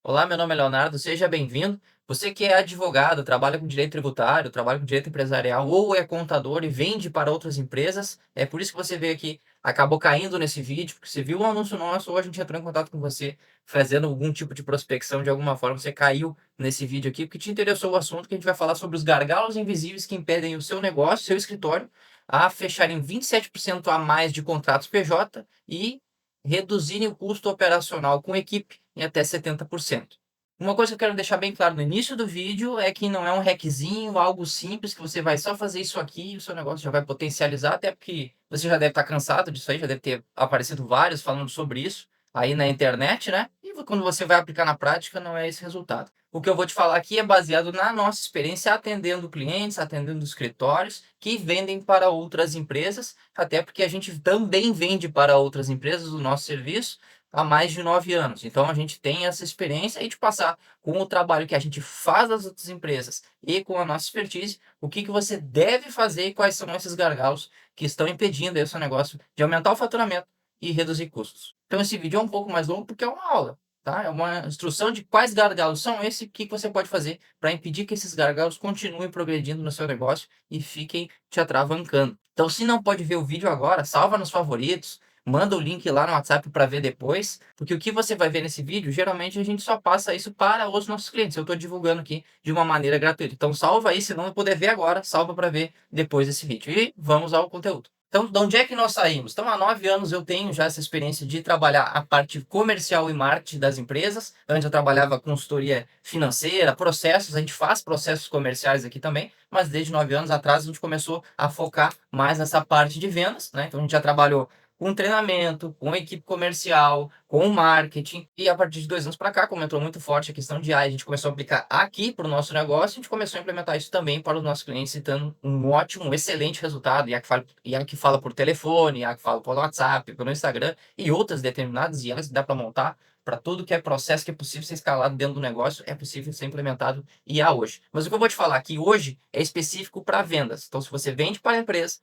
Olá, meu nome é Leonardo, seja bem-vindo. Você que é advogado, trabalha com direito tributário, trabalha com direito empresarial ou é contador e vende para outras empresas, é por isso que você veio aqui, acabou caindo nesse vídeo, porque você viu um anúncio nosso ou a gente entrou em contato com você fazendo algum tipo de prospecção de alguma forma, você caiu nesse vídeo aqui porque te interessou o assunto que a gente vai falar sobre os gargalos invisíveis que impedem o seu negócio, seu escritório, a fecharem 27% a mais de contratos PJ e reduzirem o custo operacional com equipe em até 70%. Uma coisa que eu quero deixar bem claro no início do vídeo é que não é um hackzinho, algo simples, que você vai só fazer isso aqui e o seu negócio já vai potencializar, até porque você já deve estar cansado disso aí, já deve ter aparecido vários falando sobre isso aí na internet, né? E quando você vai aplicar na prática, não é esse resultado. O que eu vou te falar aqui é baseado na nossa experiência atendendo clientes, atendendo escritórios que vendem para outras empresas, até porque a gente também vende para outras empresas o nosso serviço há mais de 9 anos. Então a gente tem essa experiência e de passar com o trabalho que a gente faz das outras empresas e com a nossa expertise, o que você deve fazer e quais são esses gargalos que estão impedindo aí o seu negócio de aumentar o faturamento e reduzir custos. Então esse vídeo é um pouco mais longo porque é uma aula, tá? É uma instrução de quais gargalos são esses e o que você pode fazer para impedir que esses gargalos continuem progredindo no seu negócio e fiquem te atravancando. Então, se não pode ver o vídeo agora, salva nos favoritos, manda o link lá no WhatsApp para ver depois, porque o que você vai ver nesse vídeo, geralmente a gente só passa isso para os nossos clientes. Eu estou divulgando aqui de uma maneira gratuita. Então salva aí, se não puder ver agora, salva para ver depois desse vídeo. E vamos ao conteúdo. Então, de onde é que nós saímos? Então, há 9 anos eu tenho já essa experiência de trabalhar a parte comercial e marketing das empresas. Antes eu trabalhava consultoria financeira, processos, a gente faz processos comerciais aqui também, mas desde 9 anos atrás a gente começou a focar mais nessa parte de vendas, né? Então a gente já trabalhou com treinamento, com equipe comercial, com marketing. E a partir de 2 anos para cá, como entrou muito forte a questão de AI, a gente começou a aplicar aqui para o nosso negócio, a gente começou a implementar isso também para os nossos clientes, citando um ótimo, um excelente resultado. IA que fala por telefone, IA que fala por WhatsApp, pelo Instagram e outras determinadas IAs que dá para montar para tudo que é processo que é possível ser escalado dentro do negócio, é possível ser implementado IA hoje. Mas o que eu vou te falar aqui hoje é específico para vendas. Então, se você vende para a empresa,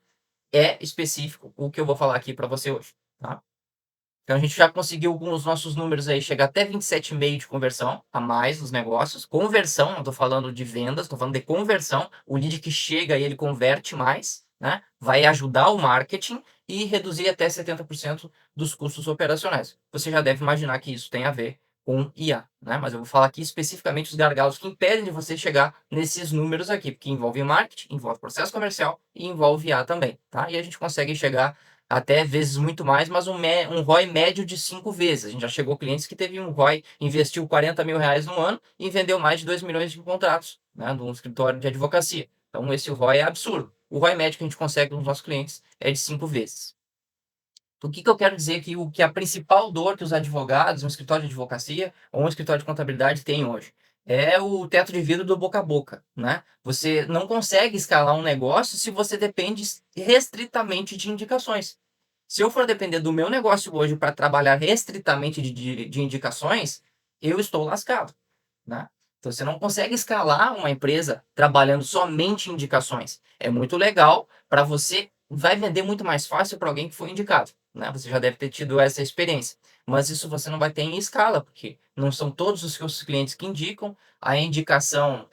é específico o que eu vou falar aqui para você hoje, tá? Então a gente já conseguiu com os nossos números aí chegar até 27,5 de conversão a mais nos negócios. Conversão, não estou falando de vendas, estou falando de conversão. O lead que chega e ele converte mais, né? Vai ajudar o marketing e reduzir até 70% dos custos operacionais. Você já deve imaginar que isso tem a ver com IA, né? Mas eu vou falar aqui especificamente os gargalos que impedem de você chegar nesses números aqui, porque envolve marketing, envolve processo comercial e envolve IA também, tá? E a gente consegue chegar até vezes muito mais, mas um ROI médio de 5 vezes. A gente já chegou clientes que teve um ROI, investiu 40 mil reais no ano e vendeu mais de 2 milhões de contratos, né, de um escritório de advocacia. Então esse ROI é absurdo. O ROI médio que a gente consegue nos nossos clientes é de 5 vezes. O que eu quero dizer que o que a principal dor que os advogados, um escritório de advocacia ou um escritório de contabilidade tem hoje é o teto de vidro do boca a boca, né? Você não consegue escalar um negócio se você depende restritamente de indicações. Se eu for depender do meu negócio hoje para trabalhar restritamente de indicações, eu estou lascado, né? Então você não consegue escalar uma empresa trabalhando somente em indicações. É muito legal para você, vai vender muito mais fácil para alguém que foi indicado, né? Você já deve ter tido essa experiência. Mas isso você não vai ter em escala, porque não são todos os seus clientes que indicam. A indicação,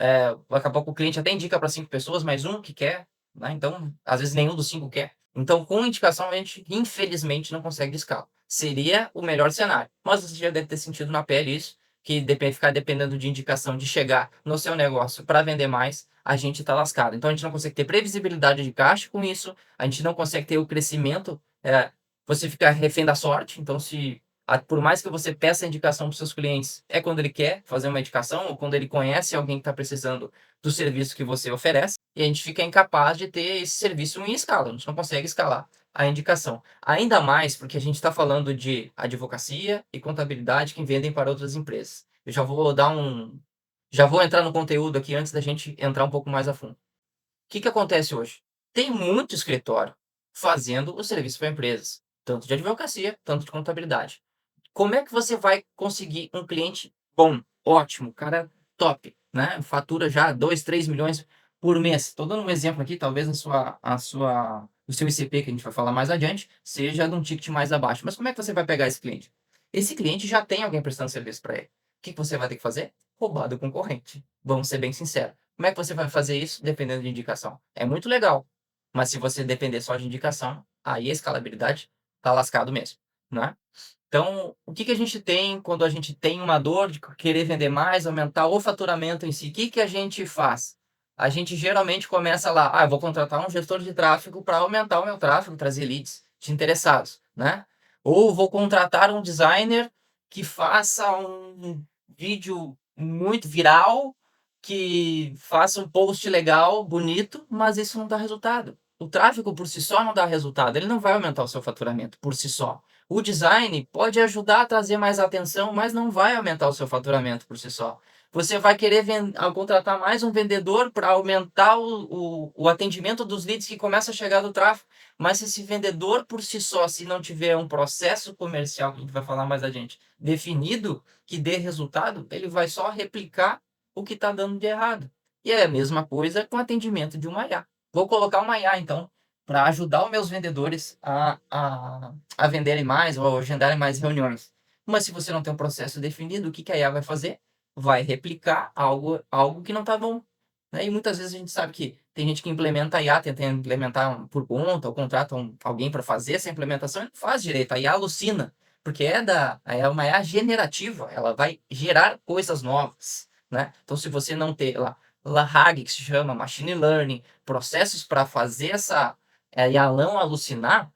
daqui a pouco o cliente até indica para 5 pessoas, mas um que quer, né? Então, às vezes nenhum dos 5 quer. Então, com indicação, a gente, infelizmente, não consegue escala. Seria o melhor cenário. Mas você já deve ter sentido na pele isso, que ficar dependendo de indicação de chegar no seu negócio para vender mais, a gente está lascado. Então, a gente não consegue ter previsibilidade de caixa com isso, a gente não consegue ter o crescimento, você fica refém da sorte. Então, se por mais que você peça a indicação para os seus clientes, é quando ele quer fazer uma indicação ou quando ele conhece alguém que está precisando do serviço que você oferece, e a gente fica incapaz de ter esse serviço em escala, a gente não consegue escalar a indicação. Ainda mais porque a gente está falando de advocacia e contabilidade que vendem para outras empresas. Eu já vou entrar no conteúdo aqui antes da gente entrar um pouco mais a fundo. O que acontece hoje? Tem muito escritório fazendo o serviço para empresas, tanto de advocacia, tanto de contabilidade. Como é que você vai conseguir um cliente bom, ótimo, cara top, né? Fatura já 2, 3 milhões por mês. Estou dando um exemplo aqui, talvez o seu ICP, que a gente vai falar mais adiante, seja de um ticket mais abaixo. Mas como é que você vai pegar esse cliente? Esse cliente já tem alguém prestando serviço para ele. que você vai ter que fazer? Roubar do concorrente. Vamos ser bem sinceros. Como é que você vai fazer isso? Dependendo de indicação. É muito legal, mas se você depender só de indicação, aí a escalabilidade tá lascado mesmo, né? Então, o que que a gente tem quando a gente tem uma dor de querer vender mais, aumentar o faturamento em si? O que que a gente faz? A gente geralmente começa lá, eu vou contratar um gestor de tráfego para aumentar o meu tráfego, trazer leads de interessados, né? Ou vou contratar um designer que faça um vídeo muito viral, que faça um post legal, bonito, mas isso não dá resultado. O tráfego por si só não dá resultado, ele não vai aumentar o seu faturamento por si só. O design pode ajudar a trazer mais atenção, mas não vai aumentar o seu faturamento por si só. Você vai querer contratar mais um vendedor para aumentar o atendimento dos leads que começa a chegar do tráfego. Mas se esse vendedor por si só, se não tiver um processo comercial, que a gente vai falar mais adiante, definido, que dê resultado, ele vai só replicar o que está dando de errado. E é a mesma coisa com o atendimento de uma IA. Vou colocar uma IA, então, para ajudar os meus vendedores a venderem mais ou agendarem mais reuniões. Mas se você não tem um processo definido, o que que a IA vai fazer? Vai replicar algo que não está bom. Né? E muitas vezes a gente sabe que tem gente que implementa a IA, tenta implementar por conta, ou contrata alguém para fazer essa implementação e não faz direito. A IA alucina, porque é uma IA generativa, ela vai gerar coisas novas. Né? Então, se você não ter lá RAG, que se chama Machine Learning, processos para fazer essa IA não alucinar,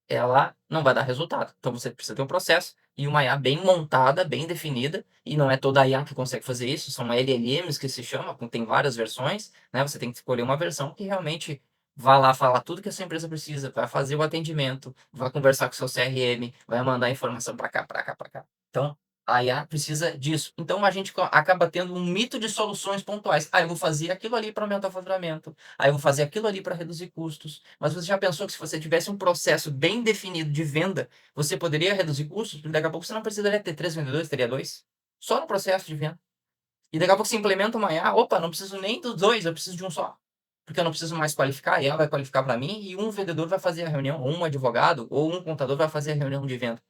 ela não vai dar resultado. Então você precisa ter um processo e uma IA bem montada, bem definida, e não é toda a IA que consegue fazer isso, são LLMs que se chama, tem várias versões, né? Você tem que escolher uma versão que realmente vá lá falar tudo que essa empresa precisa, vai fazer o atendimento, vai conversar com o seu CRM, vai mandar informação para cá, para cá, para cá. Então, a IA precisa disso. Então a gente acaba tendo um mito de soluções pontuais. Eu vou fazer aquilo ali para aumentar o faturamento. Eu vou fazer aquilo ali para reduzir custos. Mas você já pensou que se você tivesse um processo bem definido de venda, você poderia reduzir custos? Porque daqui a pouco você não precisaria ter 3 vendedores, teria 2. Só no processo de venda. E daqui a pouco você implementa uma IA. Opa, não preciso nem dos 2, eu preciso de um só. Porque eu não preciso mais qualificar, a IA vai qualificar para mim e um vendedor vai fazer a reunião, ou um advogado, ou um contador vai fazer a reunião de venda.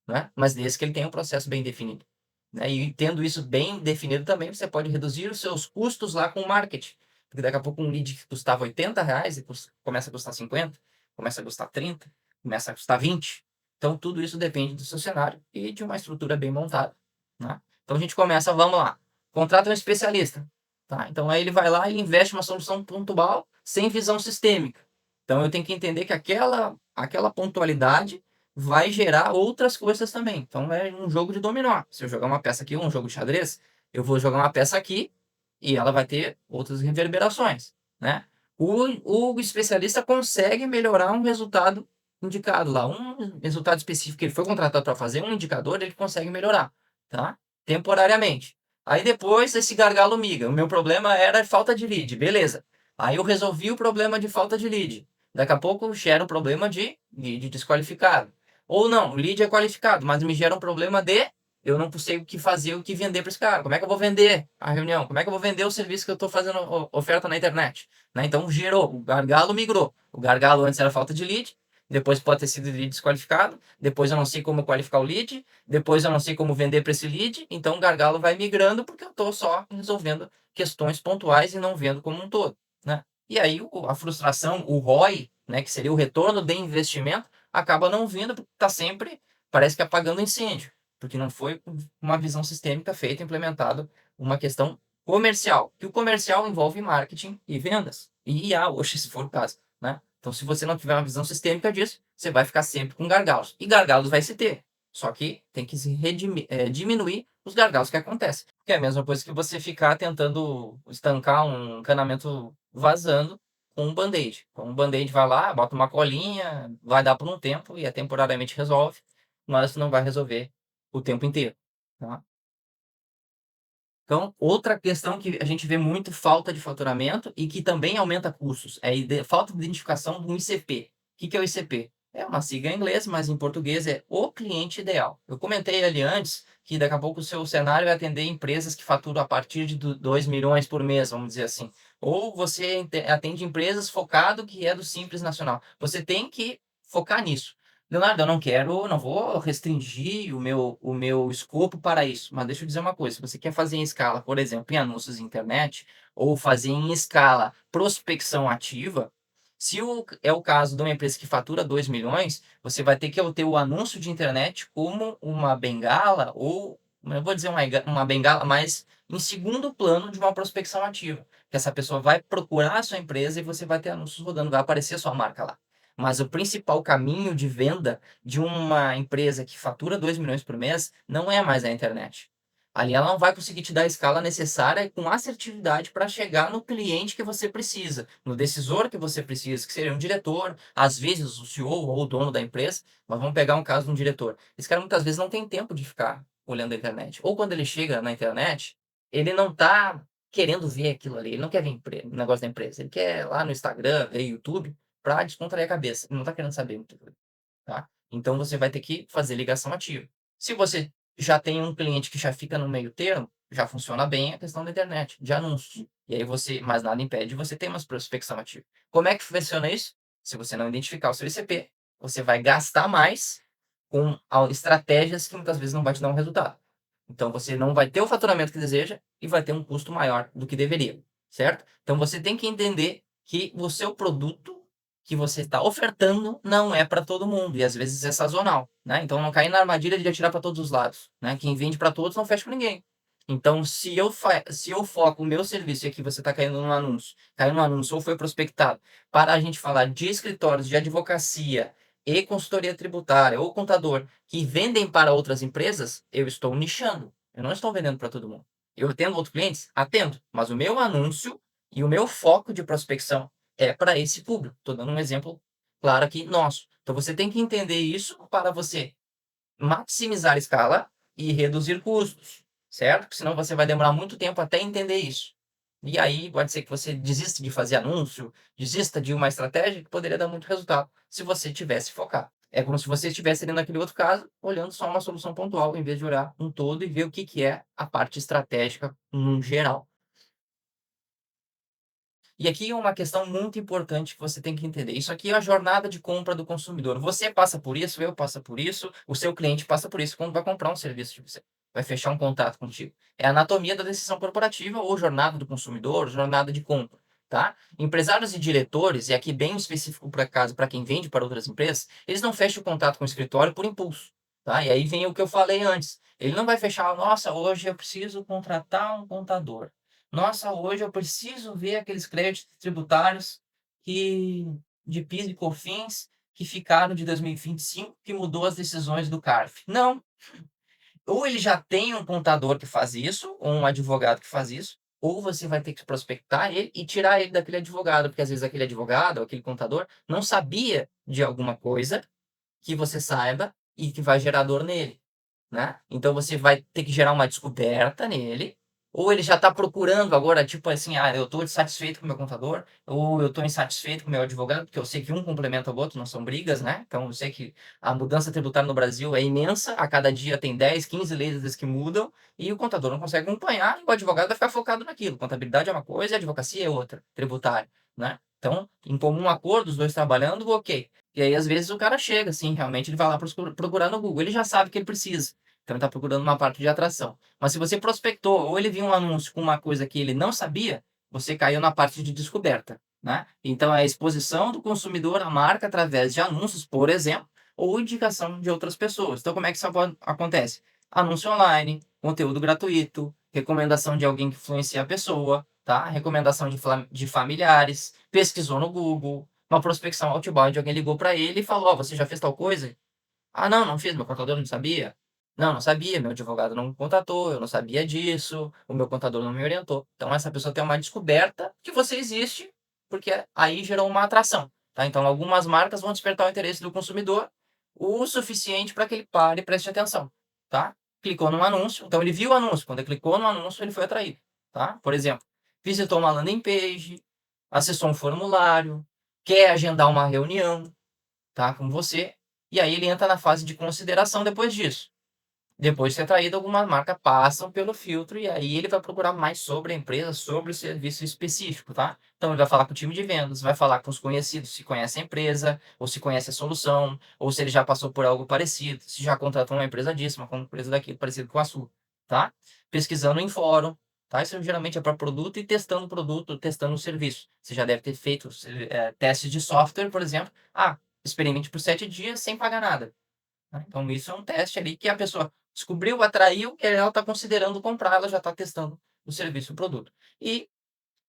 Né? Mas desde que ele tenha um processo bem definido. Né? E tendo isso bem definido também, você pode reduzir os seus custos lá com o marketing. Porque daqui a pouco um lead que custava R$ 80 e começa a custar 50, começa a custar 30, começa a custar 20. Então tudo isso depende do seu cenário e de uma estrutura bem montada. Né? Então a gente começa, vamos lá, contrata um especialista. Tá? Então aí ele vai lá e investe uma solução pontual sem visão sistêmica. Então eu tenho que entender que aquela pontualidade vai gerar outras coisas também. Então é um jogo de dominó. Se eu jogar uma peça aqui, um jogo de xadrez, eu vou jogar uma peça aqui e ela vai ter outras reverberações, né? O especialista consegue melhorar um resultado indicado lá, um resultado específico que ele foi contratado para fazer, um indicador, ele consegue melhorar, tá? Temporariamente. Aí depois esse gargalo miga. O meu problema era falta de lead, beleza. Aí eu resolvi o problema de falta de lead. Daqui a pouco gera um problema de lead desqualificado. Ou não, o lead é qualificado, mas me gera um problema de eu não sei o que fazer, o que vender para esse cara. Como é que eu vou vender a reunião? Como é que eu vou vender o serviço que eu estou fazendo oferta na internet? Né? Então gerou, o gargalo migrou. O gargalo antes era falta de lead, depois pode ter sido lead desqualificado, depois eu não sei como qualificar o lead, depois eu não sei como vender para esse lead, então o gargalo vai migrando porque eu estou só resolvendo questões pontuais e não vendo como um todo. Né? E aí a frustração, o ROI, né, que seria o retorno de investimento, acaba não vindo porque está sempre, parece que apagando incêndio, porque não foi uma visão sistêmica feita, implementado uma questão comercial, que o comercial envolve marketing e vendas, e IA, hoje, se for o caso, né? Então, se você não tiver uma visão sistêmica disso, você vai ficar sempre com gargalos, e gargalos vai se ter, só que tem que se diminuir os gargalos que acontecem, que é a mesma coisa que você ficar tentando estancar um encanamento vazando com um band-aid. Com um band-aid vai lá, bota uma colinha, vai dar por um tempo e temporariamente resolve, mas não vai resolver o tempo inteiro. Tá? Então, outra questão que a gente vê muito falta de faturamento e que também aumenta custos é a falta de identificação do ICP. O que é o ICP? É uma sigla em inglês, mas em português é o cliente ideal. Eu comentei ali antes que daqui a pouco o seu cenário é atender empresas que faturam a partir de 2 milhões por mês, vamos dizer assim. Ou você atende empresas focado que é do Simples Nacional. Você tem que focar nisso. Leonardo, eu não vou restringir o meu escopo para isso, mas deixa eu dizer uma coisa, se você quer fazer em escala, por exemplo, em anúncios de internet, ou fazer em escala prospecção ativa, se é o caso de uma empresa que fatura 2 milhões, você vai ter que ter o anúncio de internet como uma bengala, ou, eu vou dizer uma bengala, mas em segundo plano de uma prospecção ativa, que essa pessoa vai procurar a sua empresa e você vai ter anúncios rodando, vai aparecer a sua marca lá. Mas o principal caminho de venda de uma empresa que fatura 2 milhões por mês não é mais a internet. Ali ela não vai conseguir te dar a escala necessária e com assertividade para chegar no cliente que você precisa, no decisor que você precisa, que seria um diretor, às vezes o CEO ou o dono da empresa, mas vamos pegar um caso de um diretor. Esse cara muitas vezes não tem tempo de ficar olhando a internet. Ou quando ele chega na internet, ele não está querendo ver aquilo ali, ele não quer ver o negócio da empresa, ele quer lá no Instagram, ver YouTube, para descontrair a cabeça. Ele não está querendo saber muito, tá? Então você vai ter que fazer ligação ativa. Se você já tem um cliente que já fica no meio termo, já funciona bem a questão da internet, de anúncios. E aí você, mas nada impede você ter uma prospecção ativa. Como é que funciona isso? Se você não identificar o seu ICP, você vai gastar mais com estratégias que muitas vezes não vai te dar um resultado. Então você não vai ter o faturamento que deseja e vai ter um custo maior do que deveria, certo? Então você tem que entender que o seu produto que você está ofertando não é para todo mundo e às vezes é sazonal, né? Então não cair na armadilha de atirar para todos os lados, né? Quem vende para todos não fecha com ninguém. Então, se eu foco o meu serviço e aqui você está caiu no anúncio ou foi prospectado para a gente falar de escritórios de advocacia e consultoria tributária ou contador que vendem para outras empresas, eu estou nichando. Eu não estou vendendo para todo mundo. Eu atendo outros clientes? Atendo, mas o meu anúncio e o meu foco de prospecção é para esse público. Estou dando um exemplo claro aqui nosso. Então você tem que entender isso para você maximizar a escala e reduzir custos, certo? Porque senão você vai demorar muito tempo até entender isso. E aí pode ser que você desista de fazer anúncio, desista de uma estratégia que poderia dar muito resultado se você tivesse focar. É como se você estivesse ali naquele outro caso, olhando só uma solução pontual, em vez de olhar um todo e ver o que, que é a parte estratégica no geral. E aqui é uma questão muito importante que você tem que entender. Isso aqui é a jornada de compra do consumidor. Você passa por isso, eu passo por isso, o seu cliente passa por isso quando vai comprar um serviço de você. Vai fechar um contato contigo. É a anatomia da decisão corporativa ou jornada do consumidor, jornada de compra, tá? Empresários e diretores, e aqui bem específico para caso, para quem vende para outras empresas, eles não fecham o contato com o escritório por impulso, tá? E aí vem o que eu falei antes. Ele não vai fechar, nossa, hoje eu preciso contratar um contador. Nossa, hoje eu preciso ver aqueles créditos tributários que de PIS e COFINS que ficaram de 2025, que mudou as decisões do CARF. Não, ou ele já tem um contador que faz isso, ou um advogado que faz isso, ou você vai ter que prospectar ele e tirar ele daquele advogado, porque às vezes aquele advogado ou aquele contador não sabia de alguma coisa que você saiba e que vai gerar dor nele, né? Então você vai ter que gerar uma descoberta nele, ou ele já está procurando agora, tipo assim, ah, eu estou insatisfeito com o meu contador, ou eu estou insatisfeito com o meu advogado, porque eu sei que um complementa o outro, não são brigas, né? Então eu sei que a mudança tributária no Brasil é imensa, a cada dia tem 10, 15 leis que mudam, e o contador não consegue acompanhar, e o advogado vai ficar focado naquilo. Contabilidade é uma coisa e advocacia é outra, tributária, né? Então, em comum acordo, os dois trabalhando, ok. E aí, às vezes, o cara chega, assim, realmente ele vai lá procurar no Google, ele já sabe o que ele precisa. Então, ele está procurando uma parte de atração. Mas se você prospectou ou ele viu um anúncio com uma coisa que ele não sabia, você caiu na parte de descoberta, né? Então, é a exposição do consumidor à marca através de anúncios, por exemplo, ou indicação de outras pessoas. Então, como é que isso acontece? Anúncio online, conteúdo gratuito, recomendação de alguém que influencia a pessoa, tá? Recomendação de familiares, pesquisou no Google, uma prospecção outbound, alguém ligou para ele e falou: "Ó, você já fez tal coisa?" "Ah, não, não fiz, meu contador não sabia." "Não, não sabia, meu advogado não me contatou, eu não sabia disso, o meu contador não me orientou." Então essa pessoa tem uma descoberta que você existe, porque aí gerou uma atração, tá? Então algumas marcas vão despertar o interesse do consumidor o suficiente para que ele pare e preste atenção, tá? Clicou num anúncio, então ele viu o anúncio, quando ele clicou no anúncio ele foi atraído, tá? Por exemplo, visitou uma landing page, acessou um formulário, quer agendar uma reunião, tá, com você, e aí ele entra na fase de consideração depois disso. Depois de ser atraído, algumas marcas passam pelo filtro e aí ele vai procurar mais sobre a empresa, sobre o serviço específico, tá? Então ele vai falar com o time de vendas, vai falar com os conhecidos, se conhece a empresa, ou se conhece a solução, ou se ele já passou por algo parecido, se já contratou uma empresa disso, uma empresa daquilo, parecido com a sua, tá? Pesquisando em fórum, tá? Isso geralmente é para produto e testando o produto, testando o serviço. Você já deve ter feito testes de software, por exemplo. Ah, experimente por 7 dias sem pagar nada. Né? Então, isso é um teste ali que a pessoa descobriu, atraiu, e ela está considerando comprar, ela já está testando o serviço, o produto. E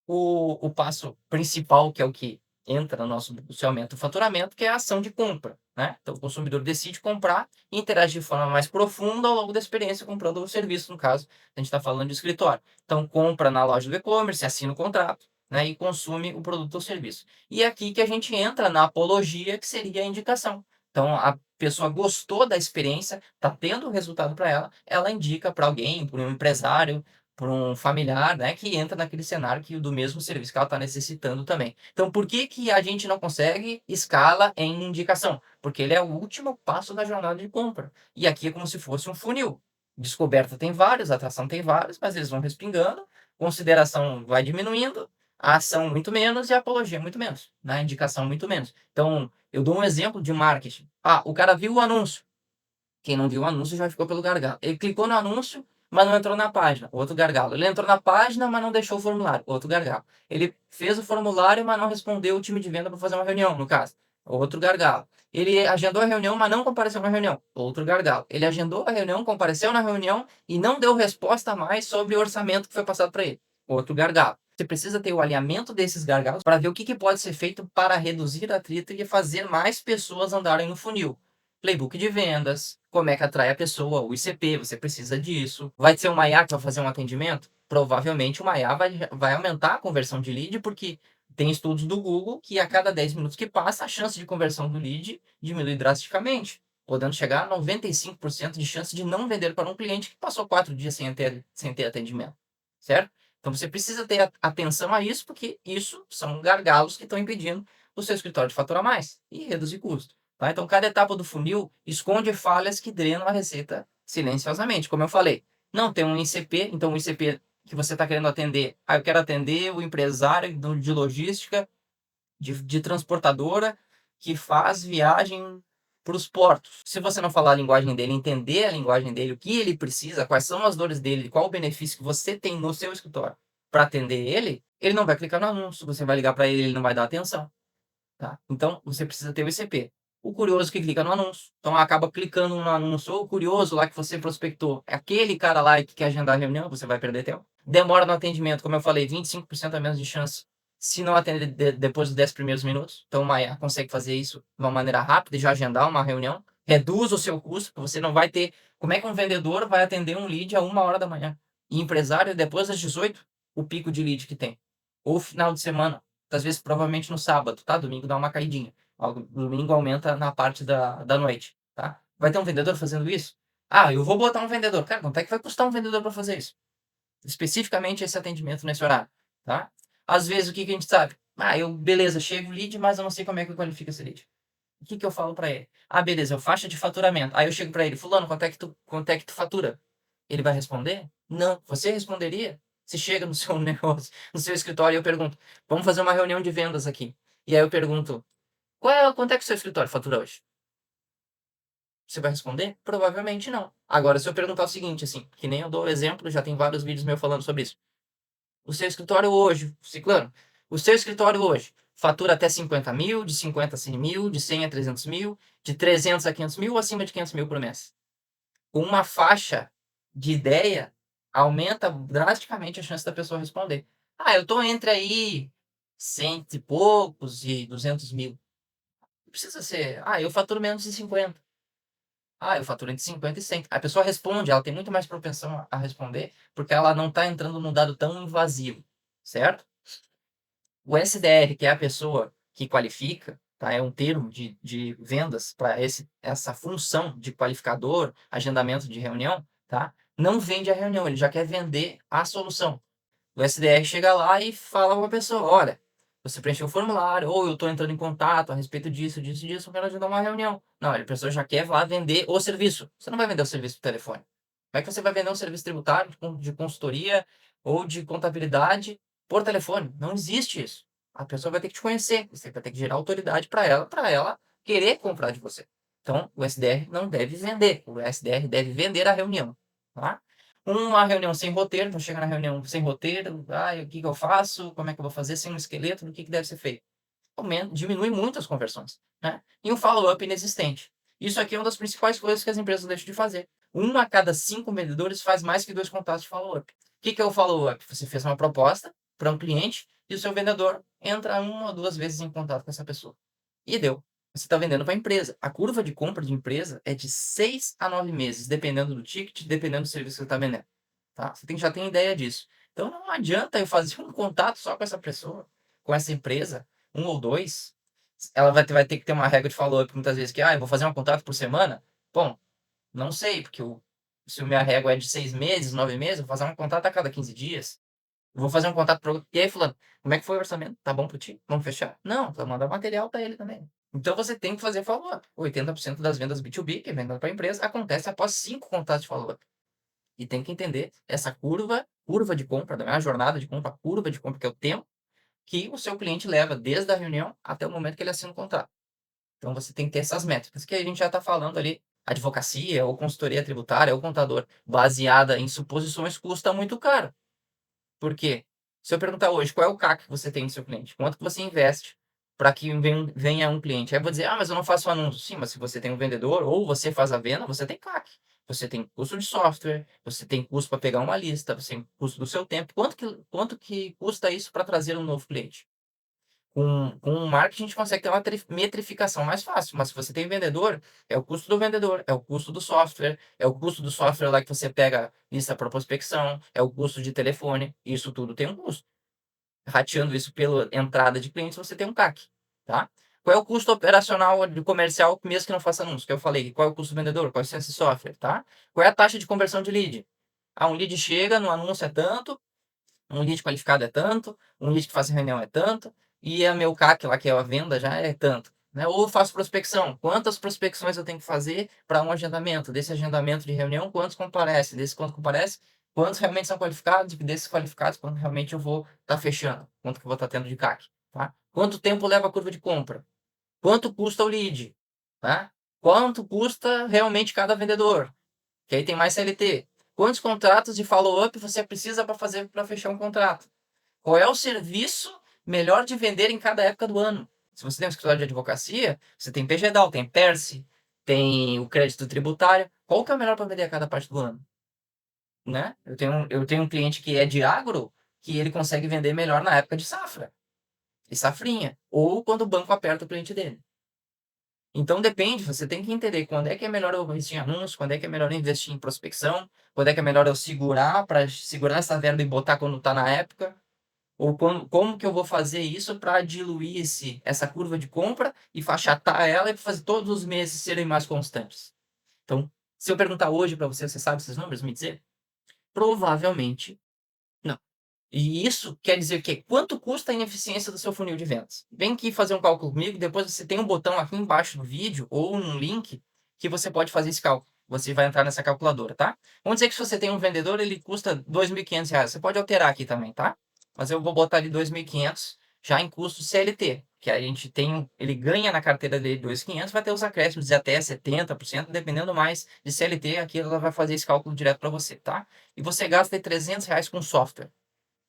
o passo principal, que é o que entra no nosso se aumenta o faturamento, que é a ação de compra. Né? Então, o consumidor decide comprar e interage de forma mais profunda ao longo da experiência comprando o serviço, no caso, a gente está falando de escritório. Então, compra na loja do e-commerce, assina o contrato, né, e consome o produto ou serviço. E é aqui que a gente entra na apologia, que seria a indicação. Então, a pessoa gostou da experiência, está tendo resultado para ela, ela indica para alguém, para um empresário, para um familiar, né, que entra naquele cenário que do mesmo serviço que ela está necessitando também. Então, por que que a gente não consegue escala em indicação? Porque ele é o último passo da jornada de compra. E aqui é como se fosse um funil. Descoberta tem vários, atração tem vários, mas eles vão respingando, consideração vai diminuindo, a ação muito menos e a apologia muito menos, né? A indicação muito menos. Então, eu dou um exemplo de marketing. Ah, o cara viu o anúncio. Quem não viu o anúncio já ficou pelo gargalo. Ele clicou no anúncio, mas não entrou na página. Outro gargalo. Ele entrou na página, mas não deixou o formulário. Outro gargalo. Ele fez o formulário, mas não respondeu o time de venda para fazer uma reunião, no caso. Outro gargalo. Ele agendou a reunião, mas não compareceu na reunião. Outro gargalo. Ele agendou a reunião, compareceu na reunião e não deu resposta mais sobre o orçamento que foi passado para ele. Outro gargalo. Você precisa ter o alinhamento desses gargalos para ver o que pode ser feito para reduzir a atrito e fazer mais pessoas andarem no funil. Playbook de vendas, como é que atrai a pessoa, o ICP, você precisa disso. Vai ser uma IA que vai fazer um atendimento? Provavelmente uma IA vai aumentar a conversão de lead, porque tem estudos do Google que a cada 10 minutos que passa, a chance de conversão do lead diminui drasticamente, podendo chegar a 95% de chance de não vender para um cliente que passou 4 dias sem ter atendimento, certo? Então você precisa ter atenção a isso, porque isso são gargalos que estão impedindo o seu escritório de faturar mais e reduzir custo. Tá? Então, cada etapa do funil esconde falhas que drenam a receita silenciosamente. Como eu falei, não tem um ICP, então o ICP que você está querendo atender, eu quero atender o empresário de logística, de transportadora, que faz viagem para os portos. Se você não falar a linguagem dele, entender a linguagem dele, o que ele precisa, quais são as dores dele, qual o benefício que você tem no seu escritório para atender ele não vai clicar no anúncio, você vai ligar para ele, ele não vai dar atenção. Tá? Então, você precisa ter o ICP. O curioso que clica no anúncio. Então, acaba clicando no anúncio. Ou o curioso lá que você prospectou. É aquele cara lá que quer agendar a reunião, você vai perder tempo. Demora no atendimento, como eu falei, 25% a menos de chance se não atender depois dos 10 primeiros minutos. Então, uma IA consegue fazer isso de uma maneira rápida e já agendar uma reunião. Reduz o seu custo, porque você não vai ter... Como é que um vendedor vai atender um lead a 1 hora da manhã? E empresário, depois das 18, o pico de lead que tem. Ou final de semana, às vezes provavelmente no sábado, tá? Domingo dá uma caidinha. Domingo aumenta na parte da noite, tá? Vai ter um vendedor fazendo isso? Ah, eu vou botar um vendedor. Cara, quanto é que vai custar um vendedor para fazer isso? Especificamente esse atendimento nesse horário, tá? Às vezes o que que a gente sabe? Ah, beleza, chega o lead, mas eu não sei como é que eu qualifico esse lead. O que que eu falo para ele? Ah, beleza, faixa de faturamento. Aí eu chego para ele, fulano, quanto é que tu fatura? Ele vai responder? Não. Você responderia? Você chega no seu negócio, no seu escritório e eu pergunto, vamos fazer uma reunião de vendas aqui. E aí eu pergunto, quanto é que o seu escritório fatura hoje? Você vai responder? Provavelmente não. Agora, se eu perguntar o seguinte, assim, que nem eu dou exemplo, já tem vários vídeos meus falando sobre isso. O seu escritório hoje, Ciclano, o seu escritório hoje fatura até 50 mil, de 50 a 100 mil, de 100 a 300 mil, de 300 a 500 mil, ou acima de 500 mil por mês. Com uma faixa de ideia, aumenta drasticamente a chance da pessoa responder. Ah, eu estou entre aí 100 e poucos e 200 mil. Não precisa ser. Ah, eu faturo menos de 50. Ah, eu faturo entre 50 e 100. A pessoa responde, ela tem muito mais propensão a responder, porque ela não está entrando num dado tão invasivo, certo? O SDR, que é a pessoa que qualifica, tá? É um termo de vendas para essa função de qualificador, agendamento de reunião, tá? Não vende a reunião, ele já quer vender a solução. O SDR chega lá e fala com a pessoa, olha, você preencheu o formulário, ou eu estou entrando em contato a respeito disso, disso, disso, eu quero agendar uma reunião. Não, a pessoa já quer lá vender o serviço. Você não vai vender o serviço por telefone. Como é que você vai vender um serviço tributário de consultoria ou de contabilidade por telefone? Não existe isso. A pessoa vai ter que te conhecer, você vai ter que gerar autoridade para ela querer comprar de você. Então, o SDR não deve vender, o SDR deve vender a reunião, tá? Uma reunião sem roteiro, então chega na reunião sem roteiro, o que que eu faço, como é que eu vou fazer, sem um esqueleto, do que deve ser feito. Diminui muito as conversões, né? E um follow-up inexistente. Isso aqui é uma das principais coisas que as empresas deixam de fazer. Um a cada 5 vendedores faz mais que 2 contatos de follow-up. O que que é o follow-up? Você fez uma proposta para um cliente e o seu vendedor entra 1 ou 2 vezes em contato com essa pessoa. E deu. Você está vendendo para a empresa. A curva de compra de empresa é de 6 a 9 meses, dependendo do ticket, dependendo do serviço que você está vendendo. Tá? Já tem ideia disso. Então não adianta eu fazer um contato só com essa pessoa, com essa empresa, 1 ou 2. Ela vai ter que ter uma regra de follow-up muitas vezes que, eu vou fazer um contato por semana. Bom, não sei, porque se a minha régua é de 6 meses, 9 meses, eu vou fazer um contato a cada 15 dias. Eu vou fazer um contato para. E aí, fulano, como é que foi o orçamento? Tá bom para ti? Vamos fechar? Não, vou mandar material para ele também. Então você tem que fazer follow-up. 80% das vendas B2B, que é venda para a empresa, acontece após 5 contatos de follow-up. E tem que entender essa curva de compra, não é a jornada de compra, a curva de compra, que é o tempo que o seu cliente leva desde a reunião até o momento que ele assina o contrato. Então você tem que ter essas métricas, que a gente já está falando ali, advocacia, ou consultoria tributária, ou contador, baseada em suposições, custa muito caro. Por quê? Se eu perguntar hoje qual é o CAC que você tem no seu cliente, quanto que você investe para que venha um cliente? Aí eu vou dizer, mas eu não faço anúncio. Sim, mas se você tem um vendedor ou você faz a venda, você tem CAC. Você tem custo de software, você tem custo para pegar uma lista, você tem custo do seu tempo. Quanto que custa isso para trazer um novo cliente? Com o marketing, a gente consegue ter uma metrificação mais fácil. Mas se você tem vendedor, é o custo do vendedor, é o custo do software, é o custo do software lá que você pega lista para prospecção, é o custo de telefone. Isso tudo tem um custo. Rateando isso pela entrada de clientes, você tem um CAC, tá? Qual é o custo operacional de comercial, mesmo que não faça anúncio? Que eu falei, qual é o custo do vendedor? Qual é esse software, tá? Qual é a taxa de conversão de lead? Um lead chega, no anúncio é tanto, um lead qualificado é tanto, um lead que faz reunião é tanto, e a meu CAC lá, que é a venda, já é tanto. Né? Ou eu faço prospecção. Quantas prospecções eu tenho que fazer para um agendamento? Desse agendamento de reunião, quantos comparecem? Desse quanto comparece, quantos realmente são qualificados? E desses qualificados, quanto realmente eu vou estar fechando? Quanto que eu vou estar tendo de CAC? Tá? Quanto tempo leva a curva de compra? Quanto custa o lead? Tá? Quanto custa realmente cada vendedor? Que aí tem mais CLT. Quantos contratos de follow-up você precisa para fazer para fechar um contrato? Qual é o serviço melhor de vender em cada época do ano? Se você tem um escritório de advocacia, você tem PGDAL, tem PERSE, tem o crédito tributário. Qual que é o melhor para vender a cada parte do ano? Né? Eu tenho um cliente que é de agro, que ele consegue vender melhor na época de safra, e safrinha, ou quando o banco aperta o cliente dele. Então depende, você tem que entender quando é que é melhor eu investir em anúncio, quando é que é melhor eu investir em prospecção, quando é que é melhor eu segurar para segurar essa verba e botar quando está na época, ou como que eu vou fazer isso para diluir essa curva de compra e achatar ela e fazer todos os meses serem mais constantes. Então, se eu perguntar hoje para você, você sabe esses números, me dizer? Provavelmente não. E isso quer dizer que quanto custa a ineficiência do seu funil de vendas? Vem aqui fazer um cálculo comigo, depois você tem um botão aqui embaixo do vídeo ou um link que você pode fazer esse cálculo. Você vai entrar nessa calculadora, tá? Vamos dizer que se você tem um vendedor, ele custa R$ 2.500. Você pode alterar aqui também, tá? Mas eu vou botar ali 2.500 já em custo CLT, que a gente tem, ele ganha na carteira dele 2.500, vai ter os acréscimos de até 70%, dependendo mais de CLT, aqui ela vai fazer esse cálculo direto para você, tá? E você gasta R$ 300 com software.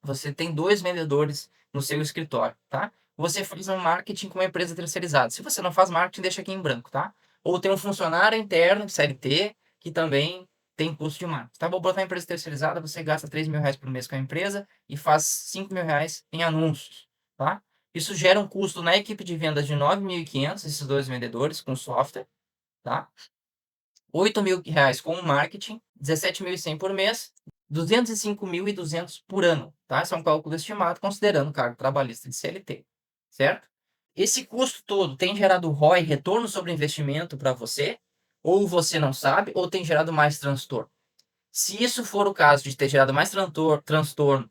Você tem 2 vendedores no seu escritório, tá? Você faz um marketing com uma empresa terceirizada. Se você não faz marketing, deixa aqui em branco, tá? Ou tem um funcionário interno, CLT, que também tem custo de marketing, tá? Vou botar a empresa terceirizada, você gasta R$ 3.000 por mês com a empresa e faz R$ 5.000 em anúncios, tá? Isso gera um custo na equipe de vendas de 9.500, esses 2 vendedores com software, tá? R$ 8.000 com o marketing, 17.100 por mês, 205.200 por ano, tá? Esse é um cálculo estimado considerando o cargo trabalhista de CLT, certo? Esse custo todo tem gerado ROI, retorno sobre investimento para você? Ou você não sabe, ou tem gerado mais transtorno? Se isso for o caso de ter gerado mais transtorno,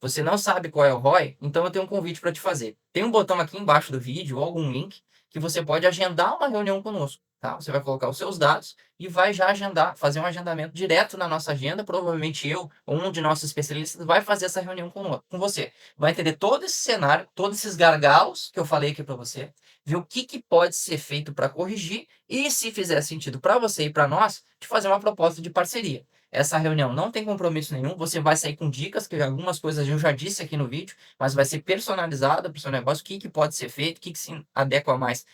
você não sabe qual é o ROI, então eu tenho um convite para te fazer. Tem um botão aqui embaixo do vídeo ou algum link que você pode agendar uma reunião conosco. tá? Você vai colocar os seus dados e vai já agendar, fazer um agendamento direto na nossa agenda. Provavelmente eu ou um de nossos especialistas vai fazer essa reunião com você. Vai entender todo esse cenário, todos esses gargalos que eu falei aqui para você, ver o que, que pode ser feito para corrigir e, se fizer sentido para você e para nós, te fazer uma proposta de parceria. Essa reunião não tem compromisso nenhum, você vai sair com dicas, que algumas coisas eu já disse aqui no vídeo, mas vai ser personalizada para o seu negócio, o que, que pode ser feito, o que, que se adequa mais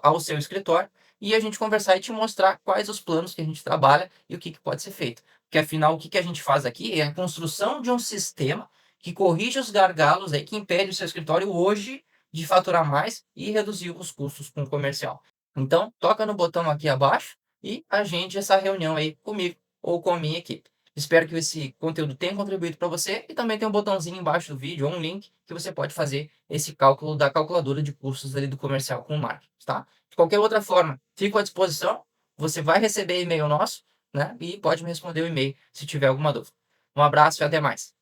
ao seu escritório, e a gente conversar e te mostrar quais os planos que a gente trabalha e o que, que pode ser feito. Porque afinal, o que, que a gente faz aqui é a construção de um sistema que corrige os gargalos aí, que impede o seu escritório hoje de faturar mais e reduzir os custos com o comercial. Então, toca no botão aqui abaixo e agende essa reunião aí comigo ou com a minha equipe. Espero que esse conteúdo tenha contribuído para você, e também tem um botãozinho embaixo do vídeo ou um link que você pode fazer esse cálculo da calculadora de custos ali do comercial com o marketing, tá? De qualquer outra forma, fico à disposição. Você vai receber e-mail nosso, né? E pode me responder o e-mail se tiver alguma dúvida. Um abraço e até mais.